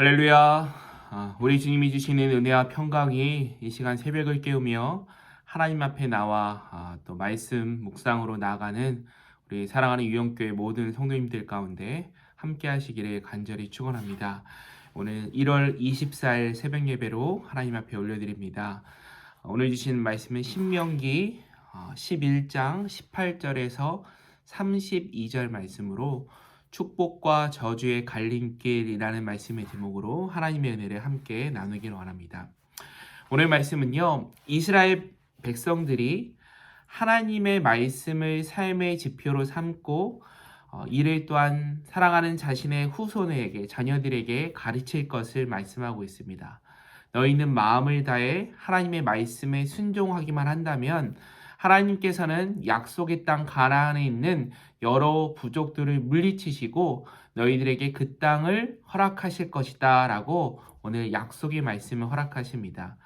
할렐루야. 우리 주님이 주시는 은혜와 평강이 이 시간 새벽을 깨우며 하나님 앞에 나와 또 말씀 묵상으로 나아가는 우리 사랑하는 유영교회 모든 성도님들 가운데 함께 하시기를 간절히 축원합니다. 오늘 1월 24일 새벽 예배로 하나님 앞에 올려드립니다. 오늘 주신 말씀은 신명기 11장 18절에서 32절 말씀으로 축복과 저주의 갈림길이라는 말씀의 제목으로 하나님의 은혜를 함께 나누기를 원합니다. 오늘 말씀은요, 이스라엘 백성들이 하나님의 말씀을 삶의 지표로 삼고 이를 또한 사랑하는 자신의 후손에게, 자녀들에게 가르칠 것을 말씀하고 있습니다. 너희는 마음을 다해 하나님의 말씀에 순종하기만 한다면 하나님께서는 약속의 땅 가나안에 있는 여러 부족들을 물리치시고 너희들에게 그 땅을 허락하실 것이다 라고 오늘 약속의 말씀을 허락하십니다.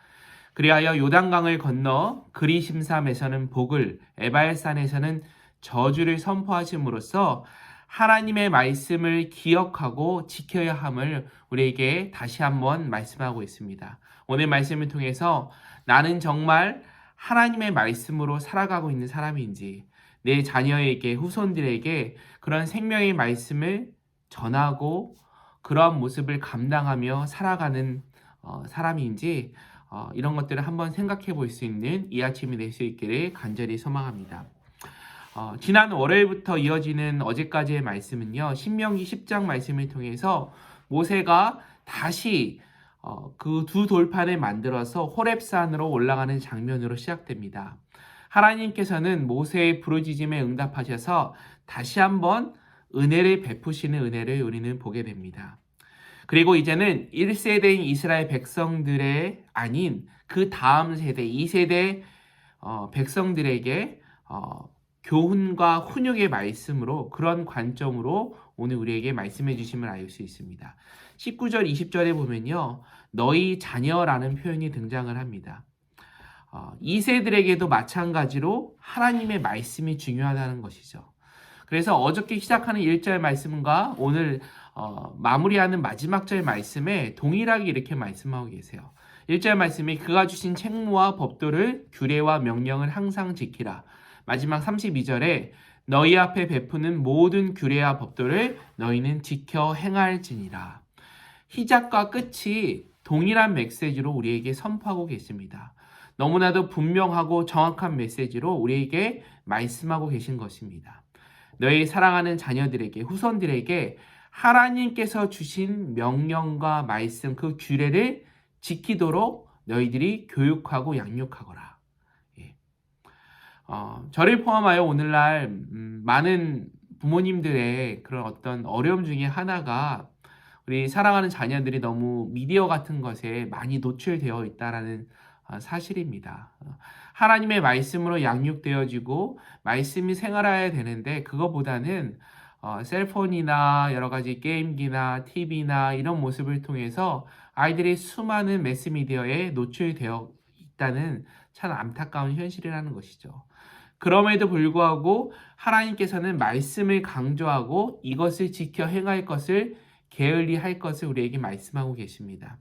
그리하여 요단강을 건너 그리심삼에서는 복을, 에발산에서는 저주를 선포하심으로써 하나님의 말씀을 기억하고 지켜야 함을 우리에게 다시 한번 말씀하고 있습니다. 오늘 말씀을 통해서 나는 정말 하나님의 말씀으로 살아가고 있는 사람인지, 내 자녀에게, 후손들에게 그런 생명의 말씀을 전하고 그러한 모습을 감당하며 살아가는 사람인지 이런 것들을 한번 생각해 볼 수 있는 이 아침이 될 수 있기를 간절히 소망합니다. 지난 월요일부터 이어지는 어제까지의 말씀은요, 신명기 10장 말씀을 통해서 모세가 다시 그 두 돌판을 만들어서 호렙산으로 올라가는 장면으로 시작됩니다. 하나님께서는 모세의 부르짖음에 응답하셔서 다시 한번 은혜를 베푸시는 은혜를 우리는 보게 됩니다. 그리고 이제는 1세대인 이스라엘 백성들의 아닌 그 다음 세대, 2세대 백성들에게 교훈과 훈육의 말씀으로, 그런 관점으로 오늘 우리에게 말씀해 주심을 알 수 있습니다. 19절, 20절에 보면요, 너희 자녀라는 표현이 등장을 합니다. 2세들에게도 마찬가지로 하나님의 말씀이 중요하다는 것이죠. 그래서 어저께 시작하는 1절 말씀과 오늘 마무리하는 마지막 절 말씀에 동일하게 이렇게 말씀하고 계세요. 1절 말씀이 그가 주신 책무와 법도를, 규례와 명령을 항상 지키라. 마지막 32절에 너희 앞에 베푸는 모든 규례와 법도를 너희는 지켜 행할지니라. 시작과 끝이 동일한 메시지로 우리에게 선포하고 계십니다. 너무나도 분명하고 정확한 메시지로 우리에게 말씀하고 계신 것입니다. 너희 사랑하는 자녀들에게, 후손들에게 하나님께서 주신 명령과 말씀, 그 규례를 지키도록 너희들이 교육하고 양육하거라. 저를 포함하여 오늘날 많은 부모님들의 그런 어떤 어려움 중에 하나가 우리 사랑하는 자녀들이 너무 미디어 같은 것에 많이 노출되어 있다라는 사실입니다. 하나님의 말씀으로 양육되어지고 말씀이 생활해야 되는데 그거보다는 셀폰이나 여러 가지 게임기나 TV나 이런 모습을 통해서 아이들이 수많은 매스미디어에 노출되어 있다는 참 안타까운 현실이라는 것이죠. 그럼에도 불구하고 하나님께서는 말씀을 강조하고 이것을 지켜 행할 것을 게을리할 것을 우리에게 말씀하고 계십니다.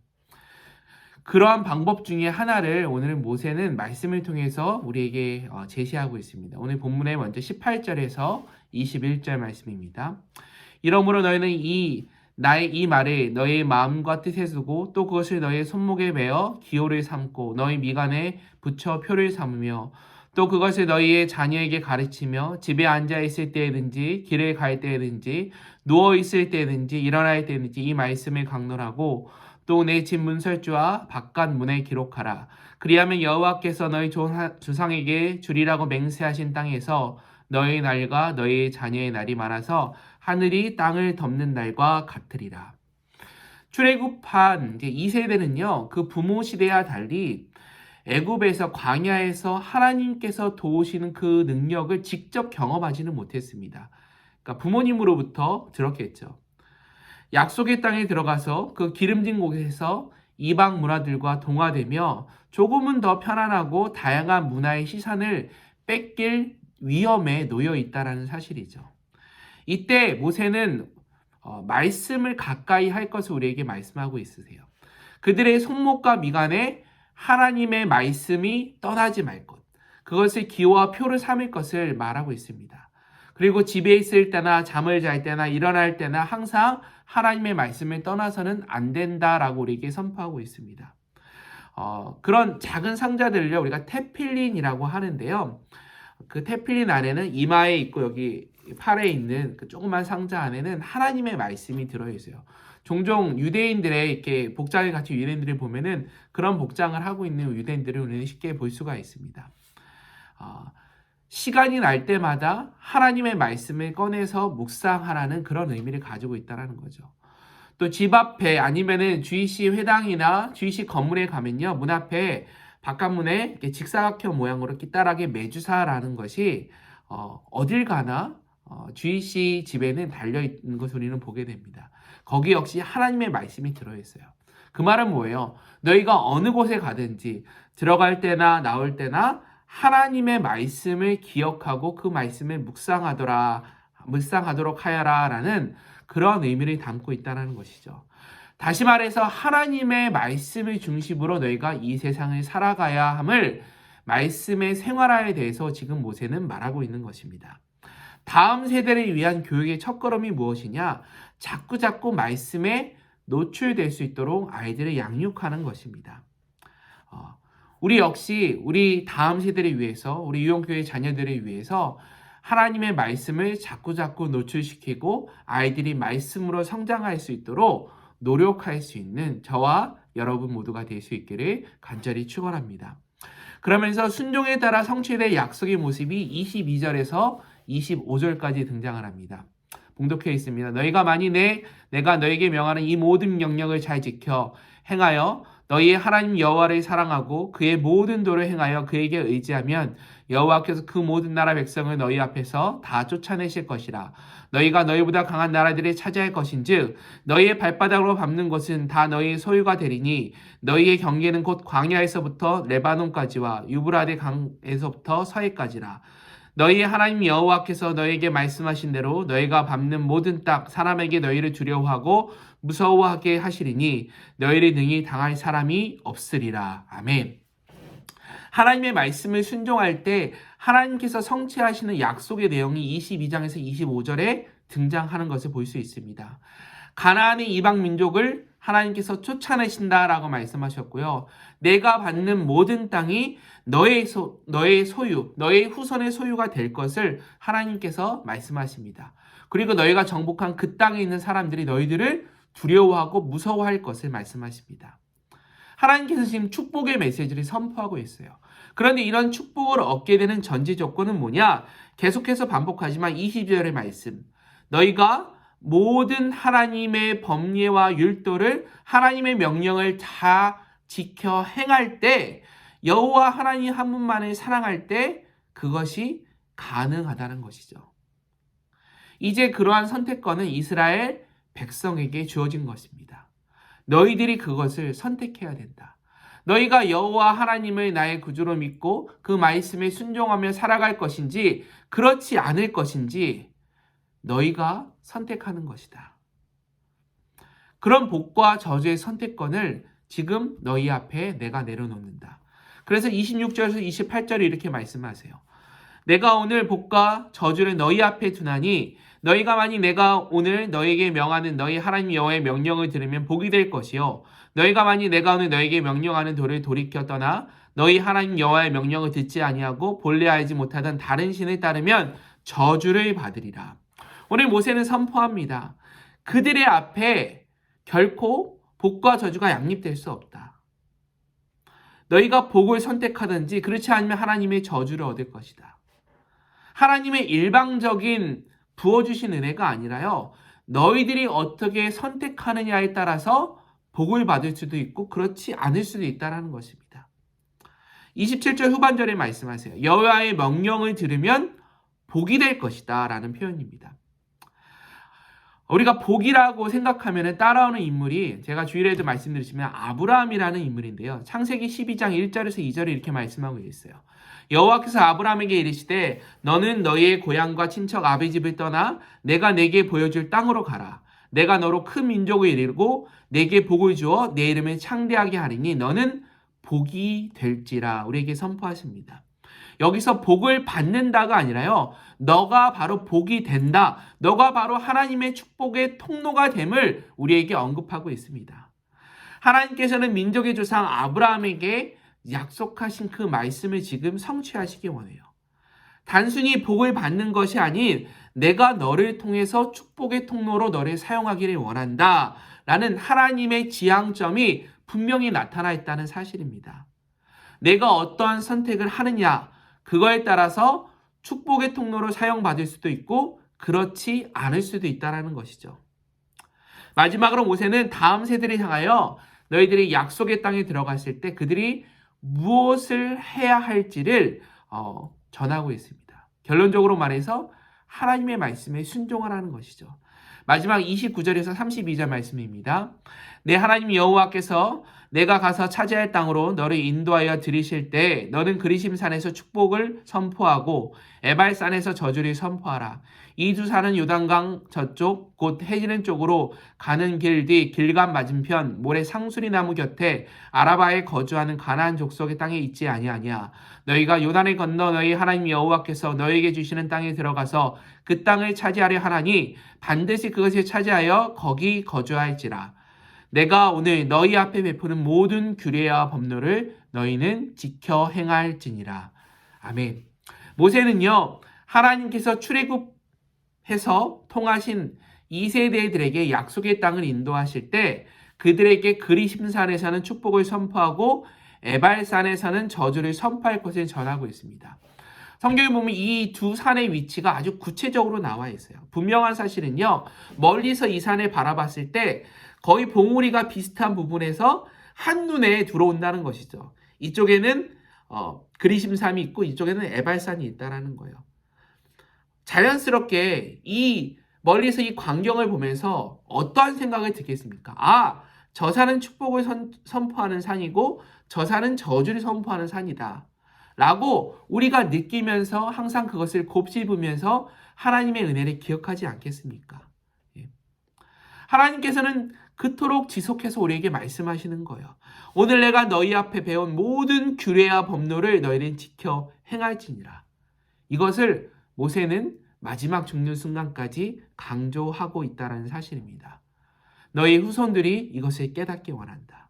그러한 방법 중에 하나를 오늘 모세는 말씀을 통해서 우리에게 제시하고 있습니다. 오늘 본문의 먼저 18절에서 21절 말씀입니다. 이러므로 너희는 나의 이 말을 너희의 마음과 뜻에 두고 또 그것을 너희의 손목에 매어 기호를 삼고 너희 미간에 붙여 표를 삼으며 또 그것을 너희의 자녀에게 가르치며 집에 앉아 있을 때든지 길을 갈 때든지 누워 있을 때든지 일어날 때든지 이 말씀을 강론하고 또 내 집 문설주와 바깥 문에 기록하라. 그리하면 여호와께서 너희 조상에게 주리라고 맹세하신 땅에서 너희 날과 너희 자녀의 날이 많아서 하늘이 땅을 덮는 날과 같으리라. 출애굽한 이제 2세대는요, 그 부모 시대와 달리 애굽에서, 광야에서 하나님께서 도우시는 그 능력을 직접 경험하지는 못했습니다. 그러니까 부모님으로부터 들었겠죠. 약속의 땅에 들어가서 그 기름진 곳에서 이방 문화들과 동화되며 조금은 더 편안하고 다양한 문화의 시선을 뺏길 위험에 놓여 있다는 사실이죠. 이때 모세는 말씀을 가까이 할 것을 우리에게 말씀하고 있으세요. 그들의 손목과 미간에 하나님의 말씀이 떠나지 말 것, 그것을 기호와 표를 삼을 것을 말하고 있습니다. 그리고 집에 있을 때나 잠을 잘 때나 일어날 때나 항상 하나님의 말씀을 떠나서는 안 된다라고 우리에게 선포하고 있습니다. 그런 작은 상자들을요, 우리가 테필린이라고 하는데요. 그 테필린 안에는 이마에 있고 여기 팔에 있는 그 조그만 상자 안에는 하나님의 말씀이 들어있어요. 종종 유대인들의 이렇게 복장을 갖춘 유대인들을 보면은 그런 복장을 하고 있는 유대인들을 우리는 쉽게 볼 수가 있습니다. 시간이 날 때마다 하나님의 말씀을 꺼내서 묵상하라는 그런 의미를 가지고 있다는 거죠. 또 집 앞에 아니면은 주일시 회당이나 주일시 건물에 가면요, 문 앞에 바깥문에 이렇게 직사각형 모양으로 끼다랗게 매주사라는 것이 어딜 가나 주일시 집에는 달려있는 것을 우리는 보게 됩니다. 거기 역시 하나님의 말씀이 들어있어요. 그 말은 뭐예요? 너희가 어느 곳에 가든지 들어갈 때나 나올 때나 하나님의 말씀을 기억하고 그 말씀을 묵상하도록 하여라 라는 그런 의미를 담고 있다는 것이죠. 다시 말해서 하나님의 말씀을 중심으로 너희가 이 세상을 살아가야 함을 말씀의 생활화에 대해서 지금 모세는 말하고 있는 것입니다. 다음 세대를 위한 교육의 첫걸음이 무엇이냐? 자꾸자꾸 말씀에 노출될 수 있도록 아이들을 양육하는 것입니다. 우리 역시 우리 다음 세대를 위해서, 우리 유용교회 자녀들을 위해서 하나님의 말씀을 자꾸자꾸 노출시키고 아이들이 말씀으로 성장할 수 있도록 노력할 수 있는 저와 여러분 모두가 될 수 있기를 간절히 축원합니다. 그러면서 순종에 따라 성취될 약속의 모습이 22절에서 25절까지 등장을 합니다. 봉독해 있습니다. 너희가 만일 내가 너에게 명하는 이 모든 명령을 잘 지켜 행하여 너희의 하나님 여호와를 사랑하고 그의 모든 도를 행하여 그에게 의지하면 여호와께서 그 모든 나라 백성을 너희 앞에서 다 쫓아내실 것이라. 너희가 너희보다 강한 나라들을 차지할 것인즉 너희의 발바닥으로 밟는 곳은 다 너희의 소유가 되리니 너희의 경계는 곧 광야에서부터 레바논까지와 유브라데 강에서부터 서해까지라. 너희의 하나님 여호와께서 너희에게 말씀하신 대로 너희가 밟는 모든 땅 사람에게 너희를 두려워하고 무서워하게 하시리니 너희를 능히 당할 사람이 없으리라. 아멘. 하나님의 말씀을 순종할 때 하나님께서 성취하시는 약속의 내용이 22장에서 25절에 등장하는 것을 볼 수 있습니다. 가나안의 이방 민족을 하나님께서 쫓아내신다라고 말씀하셨고요. 내가 받는 모든 땅이 너의 소유, 너의 후손의 소유가 될 것을 하나님께서 말씀하십니다. 그리고 너희가 정복한 그 땅에 있는 사람들이 너희들을 두려워하고 무서워할 것을 말씀하십니다. 하나님께서 지금 축복의 메시지를 선포하고 있어요. 그런데 이런 축복을 얻게 되는 전제 조건은 뭐냐? 계속해서 반복하지만 22절의 말씀. 너희가 모든 하나님의 법례와 율도를 하나님의 명령을 다 지켜 행할 때 여호와 하나님 한 분만을 사랑할 때 그것이 가능하다는 것이죠. 이제 그러한 선택권은 이스라엘 백성에게 주어진 것입니다. 너희들이 그것을 선택해야 된다. 너희가 여호와 하나님을 나의 구주로 믿고 그 말씀에 순종하며 살아갈 것인지 그렇지 않을 것인지 너희가 선택하는 것이다. 그런 복과 저주의 선택권을 지금 너희 앞에 내가 내려놓는다. 그래서 26절에서 28절에 이렇게 말씀하세요. 내가 오늘 복과 저주를 너희 앞에 두나니 너희가 만일 내가 오늘 너희에게 명하는 너희 하나님 여호와의 명령을 들으면 복이 될 것이요 너희가 만일 내가 오늘 너희에게 명령하는 도를 돌이켜 떠나 너희 하나님 여호와의 명령을 듣지 아니하고 본래 알지 못하던 다른 신을 따르면 저주를 받으리라. 오늘 모세는 선포합니다. 그들의 앞에 결코 복과 저주가 양립될 수 없다. 너희가 복을 선택하든지 그렇지 않으면 하나님의 저주를 얻을 것이다. 하나님의 일방적인 부어주신 은혜가 아니라요. 너희들이 어떻게 선택하느냐에 따라서 복을 받을 수도 있고 그렇지 않을 수도 있다는 것입니다. 27절 후반절에 말씀하세요. 여호와의 명령을 들으면 복이 될 것이다 라는 표현입니다. 우리가 복이라고 생각하면 따라오는 인물이 제가 주일에도 말씀드렸지만 아브라함이라는 인물인데요. 창세기 12장 1절에서 2절에 이렇게 말씀하고 있어요. 여호와께서 아브라함에게 이르시되 너는 너희의 고향과 친척 아비 집을 떠나 내가 내게 보여줄 땅으로 가라. 내가 너로 큰 민족을 이루고 내게 복을 주어 내 이름을 창대하게 하리니 너는 복이 될지라 우리에게 선포하십니다. 여기서 복을 받는다가 아니라요. 너가 바로 복이 된다. 너가 바로 하나님의 축복의 통로가 됨을 우리에게 언급하고 있습니다. 하나님께서는 민족의 조상 아브라함에게 약속하신 그 말씀을 지금 성취하시기 원해요. 단순히 복을 받는 것이 아닌 내가 너를 통해서 축복의 통로로 너를 사용하기를 원한다 라는 하나님의 지향점이 분명히 나타나 있다는 사실입니다. 내가 어떠한 선택을 하느냐 그거에 따라서 축복의 통로로 사용받을 수도 있고 그렇지 않을 수도 있다는 것이죠. 마지막으로 모세는 다음 세대를 향하여 너희들이 약속의 땅에 들어갔을 때 그들이 무엇을 해야 할지를 전하고 있습니다. 결론적으로 말해서 하나님의 말씀에 순종하라는 것이죠. 마지막 29절에서 32절 말씀입니다. 내 하나님 여호와께서 내가 가서 차지할 땅으로 너를 인도하여 들이실 때 너는 그리심산에서 축복을 선포하고 에발산에서 저주를 선포하라. 이 두 산은 요단강 저쪽 곧 해지는 쪽으로 가는 길 뒤 길감 맞은편 모래 상수리 나무 곁에 아라바에 거주하는 가나안 족속의 땅에 있지 아니하냐. 너희가 요단을 건너 너희 하나님 여호와께서 너희에게 주시는 땅에 들어가서 그 땅을 차지하려 하나니 반드시 그것을 차지하여 거기 거주할지라. 내가 오늘 너희 앞에 베푸는 모든 규례와 법률을 너희는 지켜 행할지니라. 아멘. 모세는요, 하나님께서 출애굽해서 통하신 2세대들에게 약속의 땅을 인도하실 때 그들에게 그리심산에서는 축복을 선포하고 에발산에서는 저주를 선포할 것을 전하고 있습니다. 성경에 보면 이 두 산의 위치가 아주 구체적으로 나와 있어요. 분명한 사실은요, 멀리서 이 산을 바라봤을 때 거의 봉우리가 비슷한 부분에서 한눈에 들어온다는 것이죠. 이쪽에는 그리심산이 있고 이쪽에는 에발산이 있다는 거예요. 자연스럽게 멀리서 이 광경을 보면서 어떠한 생각을 듣겠습니까? 저 산은 축복을 선포하는 산이고 저 산은 저주를 선포하는 산이다. 라고 우리가 느끼면서 항상 그것을 곱씹으면서 하나님의 은혜를 기억하지 않겠습니까? 하나님께서는 그토록 지속해서 우리에게 말씀하시는 거예요. 오늘 내가 너희 앞에 배운 모든 규례와 법률을 너희는 지켜 행할지니라. 이것을 모세는 마지막 죽는 순간까지 강조하고 있다는 사실입니다. 너희 후손들이 이것을 깨닫기 원한다.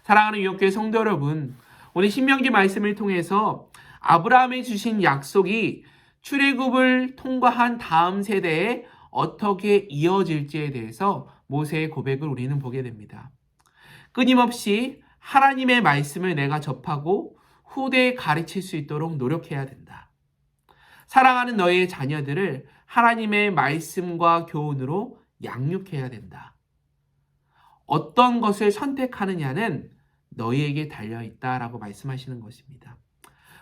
사랑하는 유혹교회 성도 여러분, 오늘 신명기 말씀을 통해서 아브라함이 주신 약속이 출애굽을 통과한 다음 세대에 어떻게 이어질지에 대해서 모세의 고백을 우리는 보게 됩니다. 끊임없이 하나님의 말씀을 내가 접하고 후대에 가르칠 수 있도록 노력해야 된다. 사랑하는 너희의 자녀들을 하나님의 말씀과 교훈으로 양육해야 된다. 어떤 것을 선택하느냐는 너희에게 달려있다라고 말씀하시는 것입니다.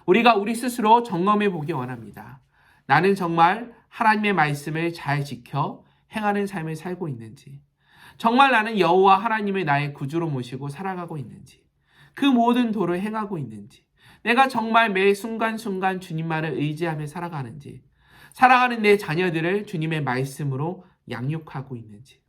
우리가 우리 스스로 점검해 보기 원합니다. 나는 정말 하나님의 말씀을 잘 지켜 행하는 삶을 살고 있는지, 정말 나는 여호와 하나님을 나의 구주로 모시고 살아가고 있는지, 그 모든 도를 행하고 있는지, 내가 정말 매 순간순간 주님만을 의지하며 살아가는지, 사랑하는 내 자녀들을 주님의 말씀으로 양육하고 있는지.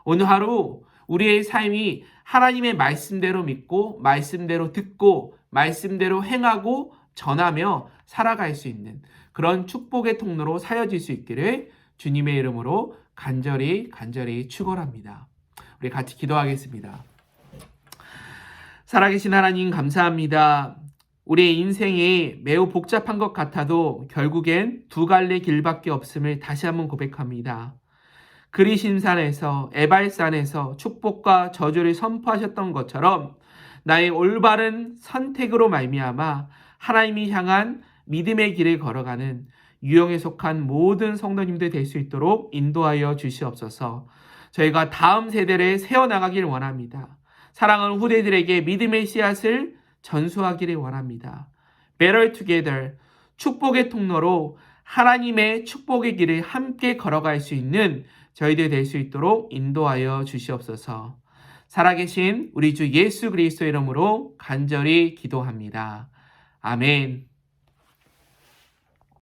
오늘 하루 우리의 삶이 하나님의 말씀대로 믿고 말씀대로 듣고 말씀대로 행하고 전하며 살아갈 수 있는 그런 축복의 통로로 사여질 수 있기를 주님의 이름으로 간절히 축원합니다. 우리 같이 기도하겠습니다. 살아계신 하나님 감사합니다. 우리의 인생이 매우 복잡한 것 같아도 결국엔 두 갈래 길밖에 없음을 다시 한번 고백합니다. 그리심산에서 에발산에서 축복과 저주를 선포하셨던 것처럼 나의 올바른 선택으로 말미암아 하나님이 향한 믿음의 길을 걸어가는 유형에 속한 모든 성도님들 될 수 있도록 인도하여 주시옵소서. 저희가 다음 세대를 세워나가길 원합니다. 사랑하는 후대들에게 믿음의 씨앗을 전수하기를 원합니다. Better Together, 축복의 통로로 하나님의 축복의 길을 함께 걸어갈 수 있는 저희들 될 수 있도록 인도하여 주시옵소서. 살아계신 우리 주 예수 그리스도의 이름으로 간절히 기도합니다. 아멘.